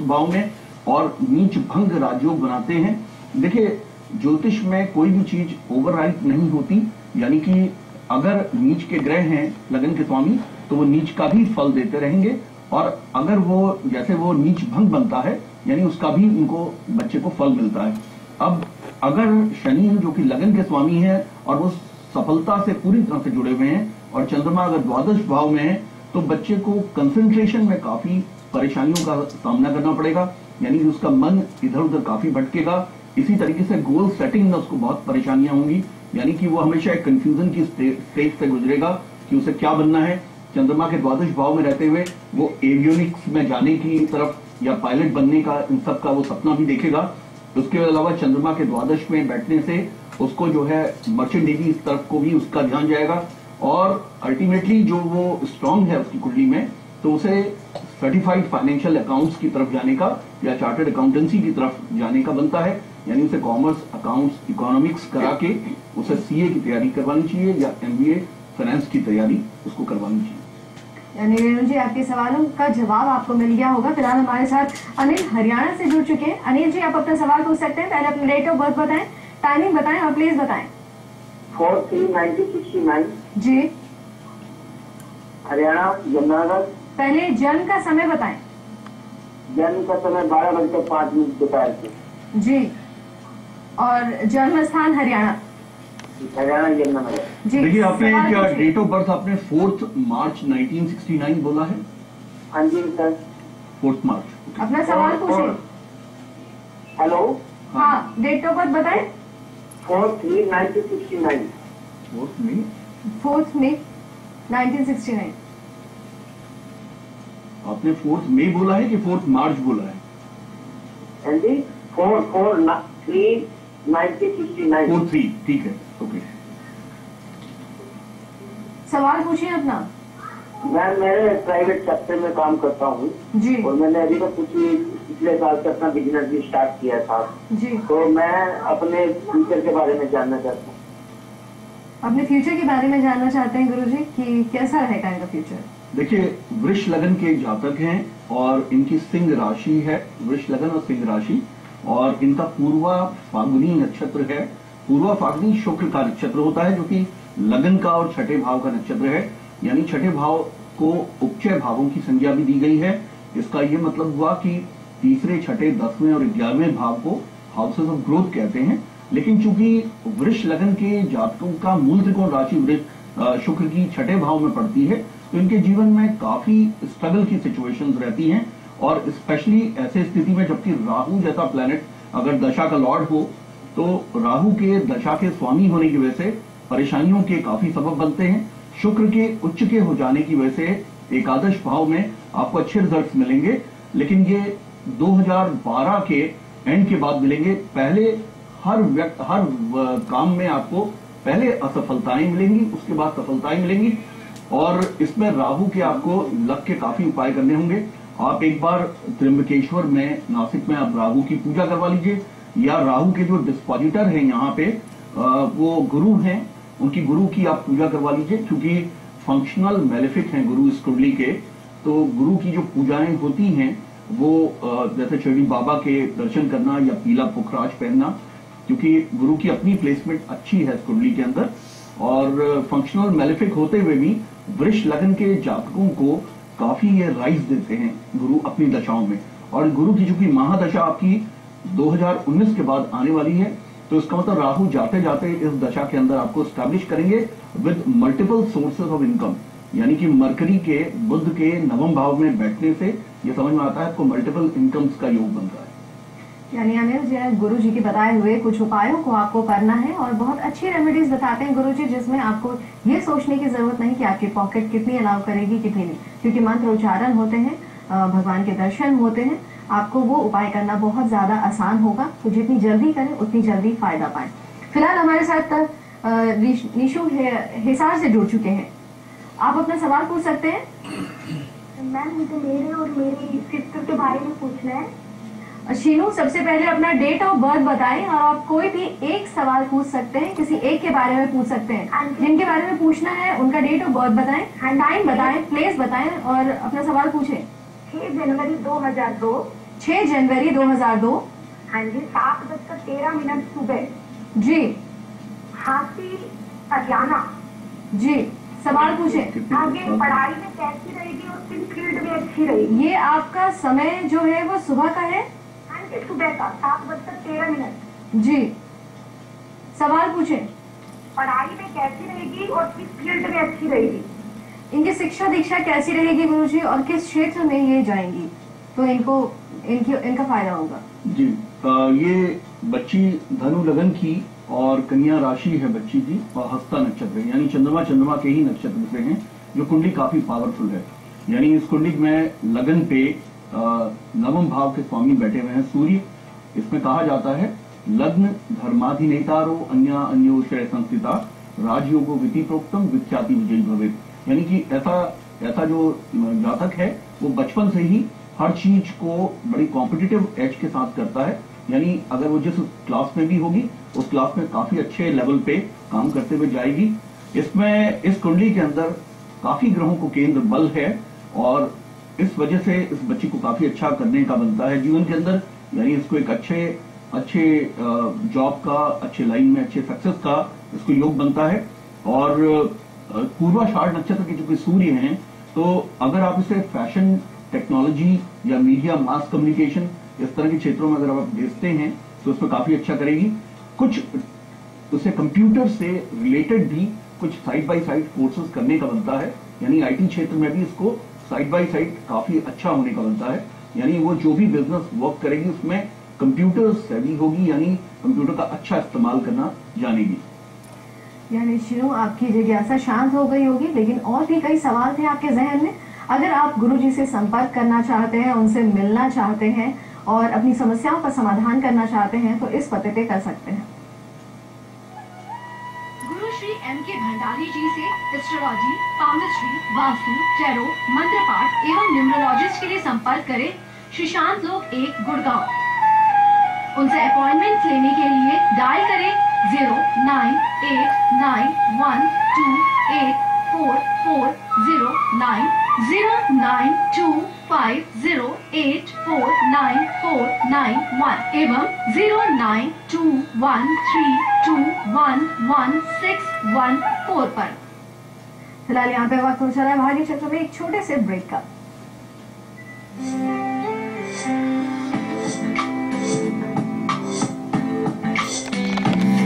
भाव में और नीच भंग राजयोग बनाते हैं। देखिए, ज्योतिष में कोई भी चीज ओवरराइट नहीं होती, यानी कि अगर नीच के ग्रह हैं लगन के स्वामी तो वो नीच का भी फल देते रहेंगे, और अगर वो जैसे वो नीच भंग बनता है यानी उसका भी उनको बच्चे को फल मिलता है। अब अगर शनि जो कि लगन के स्वामी है और वो सफलता से पूरी तरह से जुड़े हुए हैं, और चंद्रमा अगर द्वादश भाव में है तो बच्चे को कंसंट्रेशन में काफी परेशानियों का सामना करना पड़ेगा, यानी कि उसका मन इधर उधर काफी भटकेगा। इसी तरीके से गोल सेटिंग में उसको बहुत परेशानियां होंगी, यानी कि वो हमेशा एक कंफ्यूजन की स्टेज से गुजरेगा कि उसे क्या बनना है। चंद्रमा के द्वादश भाव में रहते हुए वो एवियोनिक्स में जाने की तरफ या पायलट बनने का, इन सब का वो सपना भी देखेगा। उसके अलावा चंद्रमा के द्वादश में बैठने से उसको जो है मर्चेंट नेवी तरफ को भी उसका ध्यान जाएगा, और अल्टीमेटली जो वो स्ट्रांग है उसकी कुंडली में तो उसे सर्टिफाइड फाइनेंशियल अकाउंट्स की तरफ जाने का या चार्टर्ड अकाउंटेंसी की तरफ जाने का बनता है, यानी उसे कॉमर्स, अकाउंट्स, इकोनॉमिक्स करा के उसे सीए की तैयारी करवानी चाहिए या एमबीए फाइनेंस की तैयारी उसको करवानी चाहिए। यानी रेणु जी, आपके सवालों का जवाब आपको मिल गया होगा। फिलहाल हमारे साथ अनिल हरियाणा से जुड़ चुके हैं। अनिल जी, आप अपना सवाल पूछ सकते हैं। पहले अपना डेट ऑफ बर्थ बताएं, टाइमिंग बताएं और प्लेस बताएं। 4/3/1969 जी। हरियाणा, यमुनानगर। पहले जन्म का समय बताएं। जन्म का समय 12:05 दोपहर से। जी। और जन्म स्थान हरियाणा। हरियाणा, यमुनानगर। जी। देखिए, आपने क्या डेट ऑफ बर्थ आपने 4 मार्च 1969 बोला है? हाँ जी सर। 4 मार्च। अपना सवाल पूछे। हेलो। हाँ, डेट ऑफ बर्थ बताएं। 4/3/1969। 4 मई 1969। आपने 4 मई बोला है कि 4 मार्च बोला है? हाँ जी, 4/3/1969। 4/3, ठीक है, ओके। सवाल पूछिए अपना। मैं मेरे प्राइवेट सेक्टर में काम करता हूँ जी। और मैंने अभी तक पिछले साल से अपना बिजनेस भी स्टार्ट किया था जी। तो मैं अपने फ्यूचर के बारे में जानना चाहता हूँ। अपने फ्यूचर के बारे में जानना चाहते हैं गुरुजी कि कैसा रहेगा इनका फ्यूचर? देखिए, वृष लगन के जातक हैं और इनकी सिंह राशि है, वृष लगन और सिंह राशि, और इनका पूर्वा फाल्गुनी नक्षत्र है। पूर्वा फाल्गुनी शुक्र का नक्षत्र होता है जो कि लगन का और छठे भाव का नक्षत्र है, यानी छठे भाव को उपचय भावों की संज्ञा भी दी गई है। इसका ये मतलब हुआ कि तीसरे, छठे, 10वें और 11वें भाव को हाउसेस ऑफ ग्रोथ कहते हैं। लेकिन चूंकि वृष लगन के जातकों का मूल त्रिकोण राशि शुक्र की छठे भाव में पड़ती है तो इनके जीवन में काफी स्ट्रगल की सिचुएशंस रहती हैं, और स्पेशली ऐसे स्थिति में जबकि राहु जैसा प्लैनेट अगर दशा का लॉर्ड हो तो राहु के दशा के स्वामी होने की वजह से परेशानियों के काफी सबब बनते हैं। शुक्र के उच्च के हो जाने की वजह से एकादश भाव में आपको अच्छे रिजल्ट्स मिलेंगे, लेकिन ये 2012 के एंड के बाद मिलेंगे। पहले हर काम में आपको पहले असफलताएं मिलेंगी, उसके बाद सफलताएं मिलेंगी, और इसमें राहु के आपको लक के काफी उपाय करने होंगे। आप एक बार त्र्यंबकेश्वर में, नासिक में आप राहु की पूजा करवा लीजिए, या राहु के जो डिस्पोजिटर हैं यहाँ पे वो गुरु हैं, उनकी गुरु की आप पूजा करवा लीजिए, क्योंकि फंक्शनल मेलेफिक हैं गुरु इस कुंडली के। तो गुरु की जो पूजाएं होती हैं वो जैसे शिरडी बाबा के दर्शन करना या पीला पुखराज पहनना, क्योंकि गुरु की अपनी प्लेसमेंट अच्छी है इस कुंडली के अंदर, और फंक्शनल मेलेफिक होते हुए भी वृष लगन के जातकों को काफी ये राइज देते हैं गुरु अपनी दशाओं में। और गुरु की चूंकि महादशा आपकी 2019 के बाद आने वाली है, तो इसका मतलब राहु जाते जाते इस दशा के अंदर आपको स्टैब्लिश करेंगे with multiple sources of income, यानी कि मरकरी के, बुध के नवम भाव में बैठने से ये समझ में आता है आपको मल्टीपल इनकम्स का योग बन रहा है। यानी अनिल, गुरु जी के बताए हुए कुछ उपायों को आपको करना है, और बहुत अच्छी रेमेडीज बताते हैं गुरु जी, जिसमें आपको ये सोचने की जरूरत नहीं कि आपकी पॉकेट कितनी अलाउ करेगी कितनी नहीं, क्योंकि मंत्र उच्चारण होते हैं, भगवान के दर्शन होते हैं, आपको वो उपाय करना बहुत ज्यादा आसान होगा। तो जितनी जल्दी करें उतनी जल्दी फायदा पाए। फिलहाल हमारे साथ निशु हिसार से जुड़ चुके हैं। आप अपना सवाल पूछ सकते हैं। मैम, मुझे मेरे और मेरी सिस्टर के बारे में पूछना है। शीनू, सबसे पहले अपना डेट ऑफ बर्थ बताएं, और आप कोई भी एक सवाल पूछ सकते हैं, किसी एक के बारे में पूछ सकते हैं। जिनके बारे में पूछना है उनका डेट ऑफ बर्थ बताएं, टाइम बताएं, प्लेस बताएं और अपना सवाल पूछें। 6 जनवरी 2002, 6 जनवरी 2002। हाँ जी, 7:13 सुबह। जी हाथी हरियाणा। जी, सवाल पूछे। आगे पढ़ाई में कैसी रहेगी और किस फील्ड में अच्छी रहेगी? ये आपका समय जो है वो सुबह का है। हाँ जी, सुबह का 7:13। जी, सवाल पूछे। पढ़ाई में कैसी रहेगी और किस फील्ड में अच्छी रहेगी? इनकी शिक्षा दीक्षा कैसी रहेगी गुरुजी, और किस क्षेत्र में ये जाएंगी तो इनका फायदा होगा? जी, ये बच्ची धनु लगन की और कन्या राशि है बच्ची की, और हस्ता नक्षत्र यानी चंद्रमा के ही नक्षत्र से हैं, जो कुंडली काफी पावरफुल है। यानी इस कुंडली में लगन पे नवम भाव के स्वामी बैठे हुए हैं सूर्य। इसमें कहा जाता है लग्न धर्माधिनेतारो अन्यो श्रेय संस्थिता राजयोगो विधि प्रोक्तम विख्याति विजयी भवे। यानी कि ऐसा जो जातक है वो बचपन से ही हर चीज को बड़ी कॉम्पिटिटिव एज के साथ करता है। यानी अगर वो जिस क्लास में भी होगी उस क्लास में काफी अच्छे लेवल पे काम करते हुए जाएगी। इसमें इस कुंडली के अंदर काफी ग्रहों को केंद्र बल है, और इस वजह से इस बच्ची को काफी अच्छा करने का बनता है जीवन के अंदर। यानी इसको एक अच्छे जॉब का, अच्छे लाइन में अच्छे सक्सेस का इसको योग बनता है। और पूर्वाषाढ़ नक्षत्र के जो सूर्य हैं, तो अगर आप इसे फैशन, टेक्नोलॉजी या मीडिया, मास कम्युनिकेशन इस तरह के क्षेत्रों में अगर आप भेजते हैं तो उसमें काफी अच्छा करेगी। कुछ उसे कंप्यूटर से रिलेटेड भी कुछ साइड बाय साइड कोर्सेज करने का बनता है। यानी आईटी क्षेत्र में भी इसको साइड बाय साइड काफी अच्छा होने का बनता है। यानी वो जो भी बिजनेस वर्क करेगी उसमें कंप्यूटर सेवी होगी, यानी कंप्यूटर का अच्छा इस्तेमाल करना जानेगी। यानी शिरू, आपकी जिज्ञासा शांत हो गई होगी, लेकिन और भी कई सवाल थे आपके जहन में। अगर आप गुरुजी से संपर्क करना चाहते हैं, उनसे मिलना चाहते हैं और अपनी समस्याओं का समाधान करना चाहते हैं तो इस पते पे कर सकते हैं। गुरु श्री M.K. भंडारी जी से एस्ट्रोलॉजी, पामिस्ट्री, वास्तु, टैरो, मंत्र पाठ एवं न्यूमरोलॉजिस्ट के लिए संपर्क करें सुशांत लोक 1 गुड़गांव। उनसे अपॉइंटमेंट लेने के लिए डायल करें 0989282844090 09250849491 एवं 09213211614 पर। फिलहाल यहाँ पे वक्त हो चला है भाग्य चक्र में एक छोटे से ब्रेक का।